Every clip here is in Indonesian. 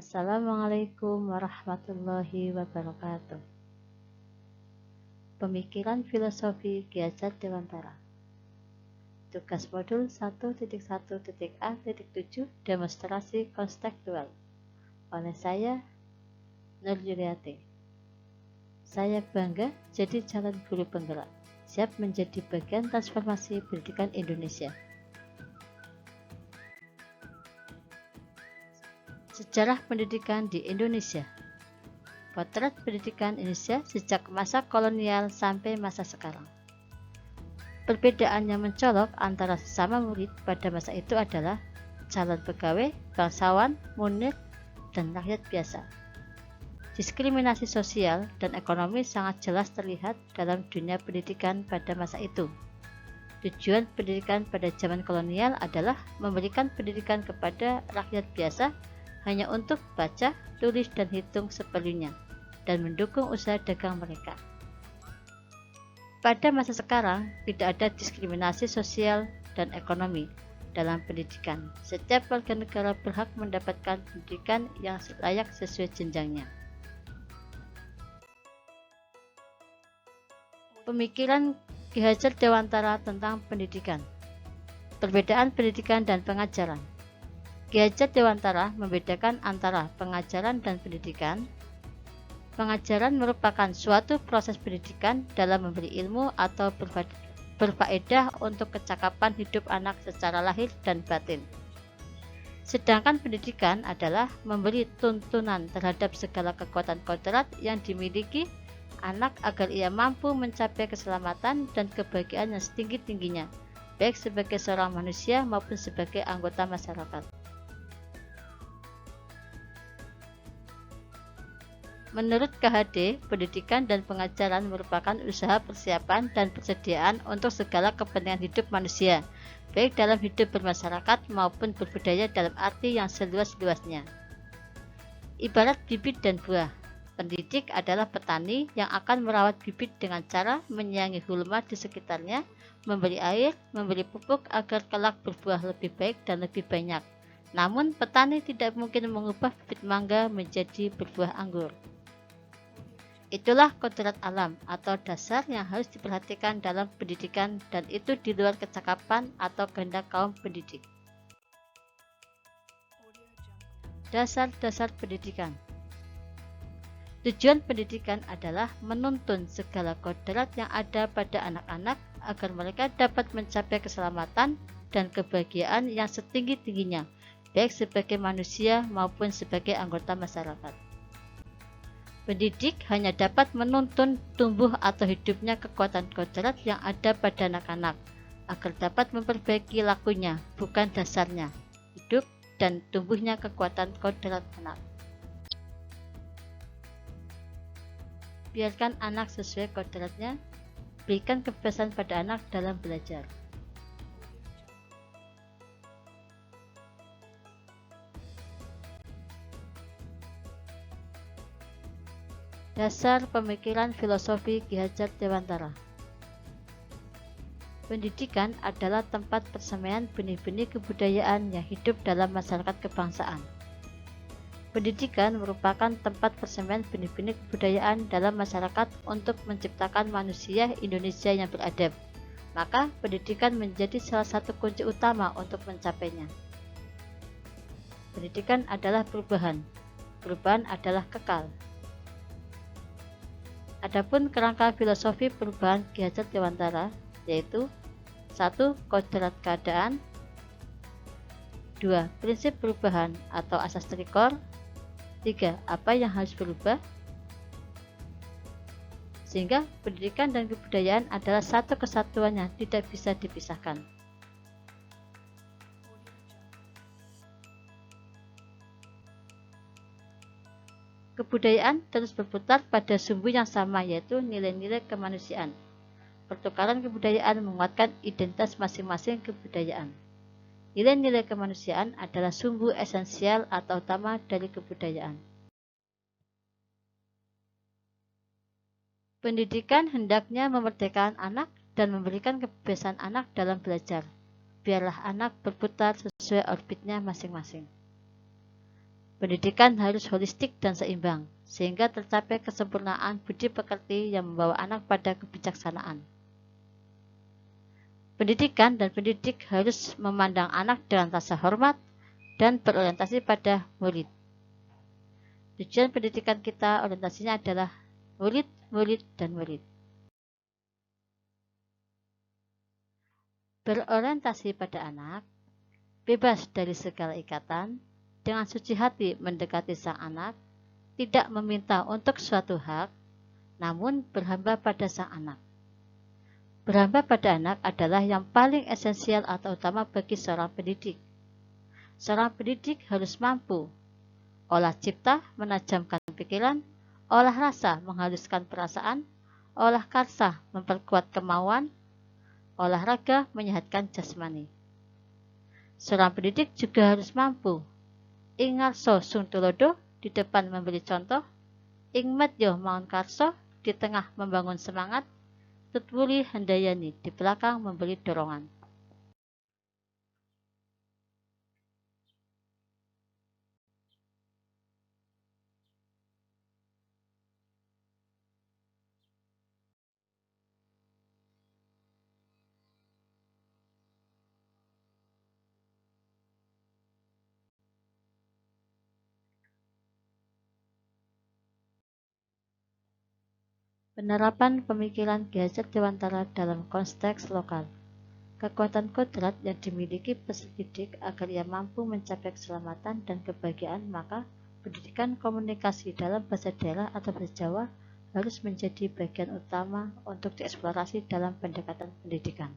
Assalamualaikum warahmatullahi wabarakatuh. Pemikiran filosofi Ki Hajar Dewantara. Tugas modul 1.1.A.7 Demonstrasi konstekstual oleh saya, Nur Yuliati. Saya bangga jadi calon guru penggerak, siap menjadi bagian transformasi pendidikan Indonesia. Sejarah pendidikan di Indonesia. Potret pendidikan Indonesia sejak masa kolonial sampai masa sekarang. Perbedaan yang mencolok antara sesama murid pada masa itu adalah calon pegawai, bangsawan, munir, dan rakyat biasa. Diskriminasi sosial dan ekonomi sangat jelas terlihat dalam dunia pendidikan pada masa itu. Tujuan pendidikan pada zaman kolonial adalah memberikan pendidikan kepada rakyat biasa hanya untuk baca, tulis, dan hitung seperlunya, dan mendukung usaha dagang mereka. Pada masa sekarang, tidak ada diskriminasi sosial dan ekonomi dalam pendidikan. Setiap warga negara berhak mendapatkan pendidikan yang layak sesuai jenjangnya. Pemikiran Ki Hajar Dewantara tentang pendidikan. Perbedaan pendidikan dan pengajaran. Ki Hajar Dewantara membedakan antara pengajaran dan pendidikan. Pengajaran merupakan suatu proses pendidikan dalam memberi ilmu atau berfaedah untuk kecakapan hidup anak secara lahir dan batin. Sedangkan pendidikan adalah memberi tuntunan terhadap segala kekuatan kodrat yang dimiliki anak agar ia mampu mencapai keselamatan dan kebahagiaan yang setinggi-tingginya, baik sebagai seorang manusia maupun sebagai anggota masyarakat. Menurut KHD, pendidikan dan pengajaran merupakan usaha persiapan dan persediaan untuk segala kepentingan hidup manusia, baik dalam hidup bermasyarakat maupun berbudaya dalam arti yang seluas-luasnya. Ibarat bibit dan buah, pendidik adalah petani yang akan merawat bibit dengan cara menyayangi gulma di sekitarnya, memberi air, memberi pupuk agar kelak berbuah lebih baik dan lebih banyak. Namun, petani tidak mungkin mengubah bibit mangga menjadi berbuah anggur. Itulah kodrat alam atau dasar yang harus diperhatikan dalam pendidikan, dan itu di luar kecakapan atau kehendak kaum pendidik. Dasar-dasar pendidikan. Tujuan pendidikan adalah menuntun segala kodrat yang ada pada anak-anak agar mereka dapat mencapai keselamatan dan kebahagiaan yang setinggi-tingginya, baik sebagai manusia maupun sebagai anggota masyarakat. Pendidik hanya dapat menuntun tumbuh atau hidupnya kekuatan kodrat yang ada pada anak-anak, agar dapat memperbaiki lakunya, bukan dasarnya, hidup dan tumbuhnya kekuatan kodrat anak. Biarkan anak sesuai kodratnya, berikan kebebasan pada anak dalam belajar. Dasar pemikiran filosofi Ki Hajar Dewantara. Pendidikan adalah tempat persemaian benih-benih kebudayaan yang hidup dalam masyarakat kebangsaan. Pendidikan merupakan tempat persemaian benih-benih kebudayaan dalam masyarakat untuk menciptakan manusia Indonesia yang beradab. Maka pendidikan menjadi salah satu kunci utama untuk mencapainya. Pendidikan adalah perubahan. Perubahan adalah kekal. Adapun kerangka filosofi perubahan Ki Hajar Dewantara yaitu 1. Kodrat keadaan, 2. Prinsip perubahan atau asas trikor, 3. Apa yang harus berubah, sehingga pendidikan dan kebudayaan adalah satu kesatuan yang tidak bisa dipisahkan. Kebudayaan terus berputar pada sumbu yang sama, yaitu nilai-nilai kemanusiaan. Pertukaran kebudayaan menguatkan identitas masing-masing kebudayaan. Nilai-nilai kemanusiaan adalah sumbu esensial atau utama dari kebudayaan. Pendidikan hendaknya memerdekakan anak dan memberikan kebebasan anak dalam belajar. Biarlah anak berputar sesuai orbitnya masing-masing. Pendidikan harus holistik dan seimbang, sehingga tercapai kesempurnaan budi pekerti yang membawa anak pada kebijaksanaan. Pendidikan dan pendidik harus memandang anak dengan rasa hormat dan berorientasi pada murid. Tujuan pendidikan kita orientasinya adalah murid, murid, dan murid. Berorientasi pada anak, bebas dari segala ikatan, dengan suci hati mendekati sang anak, tidak meminta untuk suatu hak, namun berhamba pada sang anak. Berhamba pada anak adalah yang paling esensial atau utama bagi seorang pendidik. Seorang pendidik harus mampu olah cipta menajamkan pikiran, olah rasa menghaluskan perasaan, olah karsa memperkuat kemauan, olahraga menyehatkan jasmani. Seorang pendidik juga harus mampu ing ngarso sung tulodo, di depan memberi contoh, ing madya maun karso, di tengah membangun semangat, tutwuli handayani, di belakang memberi dorongan. Penerapan pemikiran Ki Hajar Dewantara dalam konteks lokal. Kekuatan kodrat yang dimiliki peserta didik agar ia mampu mencapai keselamatan dan kebahagiaan, maka pendidikan komunikasi dalam bahasa daerah atau bahasa Jawa harus menjadi bagian utama untuk dieksplorasi dalam pendekatan pendidikan.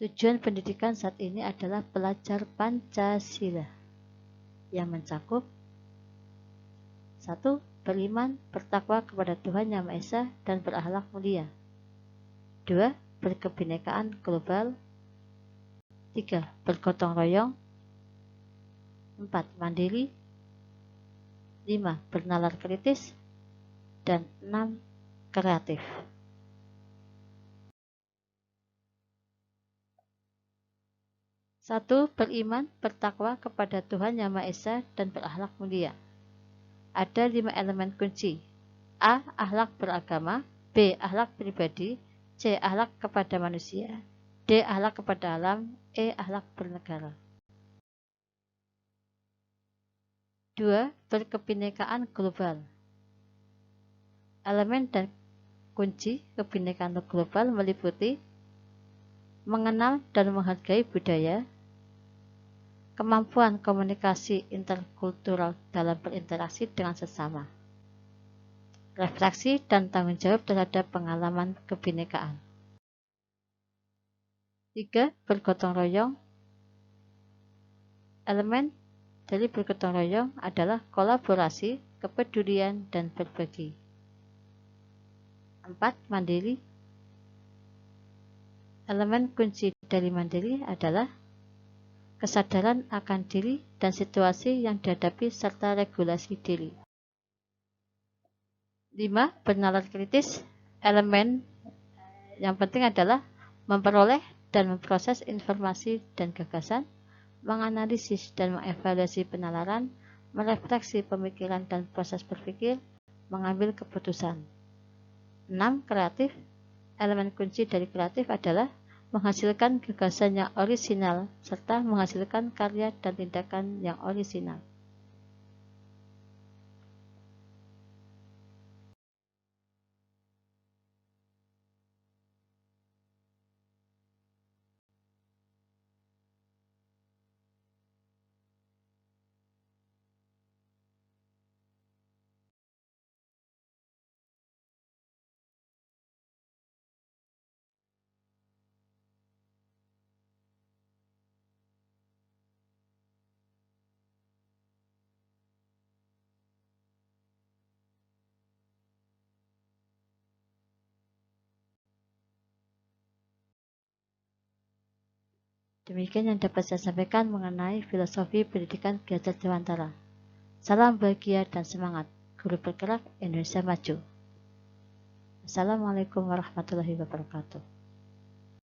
Tujuan pendidikan saat ini adalah belajar Pancasila yang mencakup 1. Beriman, bertakwa kepada Tuhan Yang Maha Esa dan berakhlak mulia. 2. Berkebinekaan global. 3. Bergotong royong. 4. Mandiri. 5. Bernalar kritis. Dan 6. Kreatif. 1. Beriman, bertakwa kepada Tuhan Yang Maha Esa dan berakhlak mulia. Ada 5 elemen kunci. A. Akhlak beragama. B. Akhlak pribadi. C. Akhlak kepada manusia. D. Akhlak kepada alam. E. Akhlak bernegara. 2. Berkebinekaan global. Elemen dan kunci kebinekaan global meliputi mengenal dan menghargai budaya, kemampuan komunikasi interkultural dalam berinteraksi dengan sesama, refleksi dan tanggung jawab terhadap pengalaman kebinekaan. 3. Bergotong royong. Elemen dari bergotong royong adalah kolaborasi, kepedulian, dan berbagi. 4. Mandiri. Elemen kunci dari mandiri adalah kesadaran akan diri dan situasi yang dihadapi serta regulasi diri. 5. Bernalar kritis. Elemen yang penting adalah memperoleh dan memproses informasi dan gagasan, menganalisis dan mengevaluasi penalaran, merefleksi pemikiran dan proses berpikir, mengambil keputusan. 6. Kreatif. Elemen kunci dari kreatif adalah menghasilkan gagasan yang orisinal serta menghasilkan karya dan tindakan yang orisinal. Demikian yang dapat saya sampaikan mengenai filosofi pendidikan Ki Hajar Dewantara. Salam bahagia dan semangat. Guru bergerak Indonesia Maju. Assalamualaikum warahmatullahi wabarakatuh.